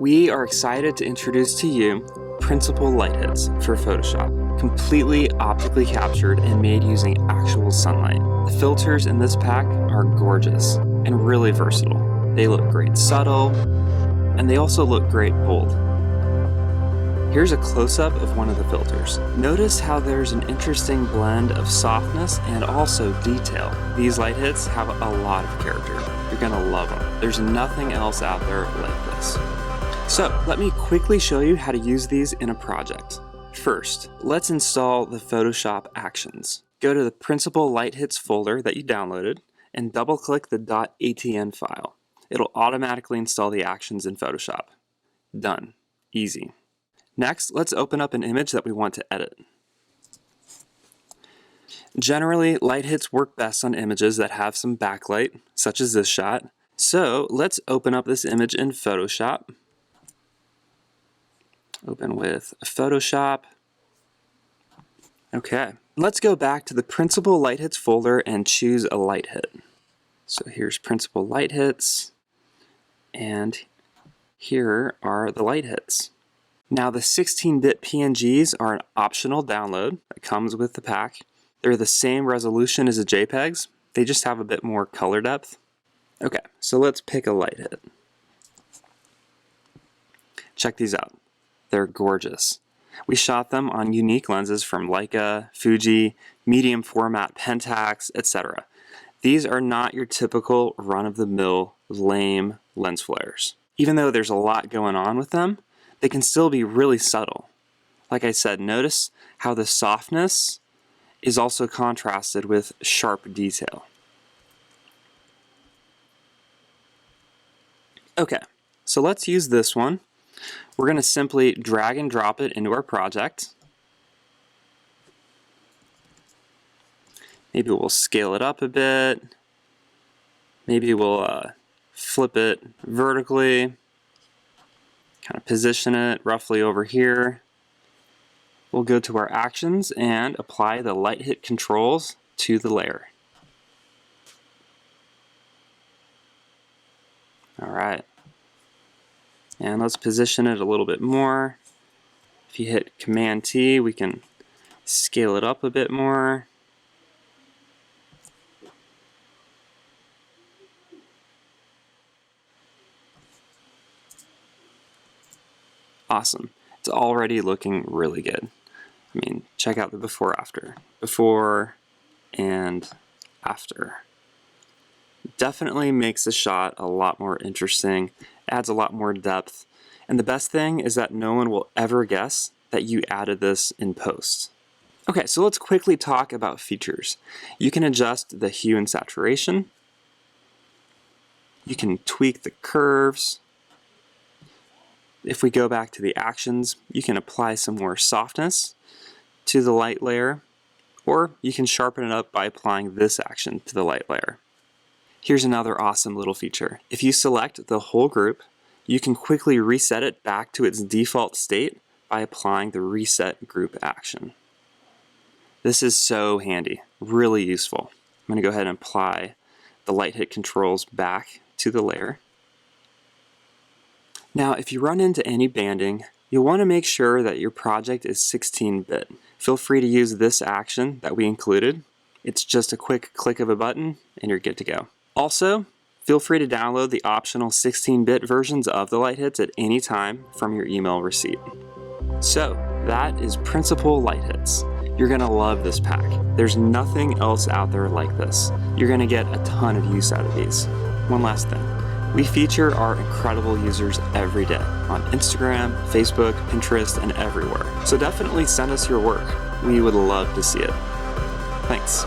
We are excited to introduce to you Principal light hits for Photoshop, completely optically captured and made using actual sunlight. The filters in this pack are gorgeous and really versatile. They look great subtle, and they also look great bold. Here's a close-up of one of the filters. Notice how there's an interesting blend of softness and also detail. These light hits have a lot of character. You're gonna love them. There's nothing else out there like this. So let me quickly show you how to use these in a project. First, let's install the Photoshop actions. Go to the Principal Light Hits folder that you downloaded and double-click the .atn file. It'll automatically install the actions in Photoshop. Done. Easy. Next, let's open up an image that we want to edit. Generally, light hits work best on images that have some backlight, such as this shot. So let's open up this image in Photoshop. Open with Photoshop. Okay, let's go back to the Principal Light Hits folder and choose a light hit. So here's Principal Light Hits, and here are the light hits. Now the 16-bit PNGs are an optional download that comes with the pack. They're the same resolution as the JPEGs, they just have a bit more color depth. Okay, so let's pick a light hit. Check these out. They're gorgeous. We shot them on unique lenses from Leica, Fuji, medium format Pentax, etc. These are not your typical run-of-the-mill lame lens flares. Even though there's a lot going on with them, they can still be really subtle. Like I said, notice how the softness is also contrasted with sharp detail. Okay, so let's use this one. We're going to simply drag and drop it into our project. Maybe we'll scale it up a bit. Maybe we'll flip it vertically. Kind of position it roughly over here. We'll go to our actions and apply the light hit controls to the layer. All right. And let's position it a little bit more. If you hit Command T, we can scale it up a bit more. Awesome. It's already looking really good. I mean, check out the before after. Before and after. Definitely makes the shot a lot more interesting, adds a lot more depth, and the best thing is that no one will ever guess that you added this in post. Okay, so let's quickly talk about features. You can adjust the hue and saturation. You can tweak the curves. If we go back to the actions, you can apply some more softness to the light layer, or you can sharpen it up by applying this action to the light layer. Here's another awesome little feature. If you select the whole group, you can quickly reset it back to its default state by applying the Reset Group action. This is so handy, really useful. I'm going to go ahead and apply the light hit controls back to the layer. Now, if you run into any banding, you'll want to make sure that your project is 16-bit. Feel free to use this action that we included. It's just a quick click of a button and you're good to go. Also, feel free to download the optional 16-bit versions of the light hits at any time from your email receipt. So, that is Principal Light Hits. You're going to love this pack. There's nothing else out there like this. You're going to get a ton of use out of these. One last thing. We feature our incredible users every day on Instagram, Facebook, Pinterest, and everywhere. So definitely send us your work. We would love to see it. Thanks.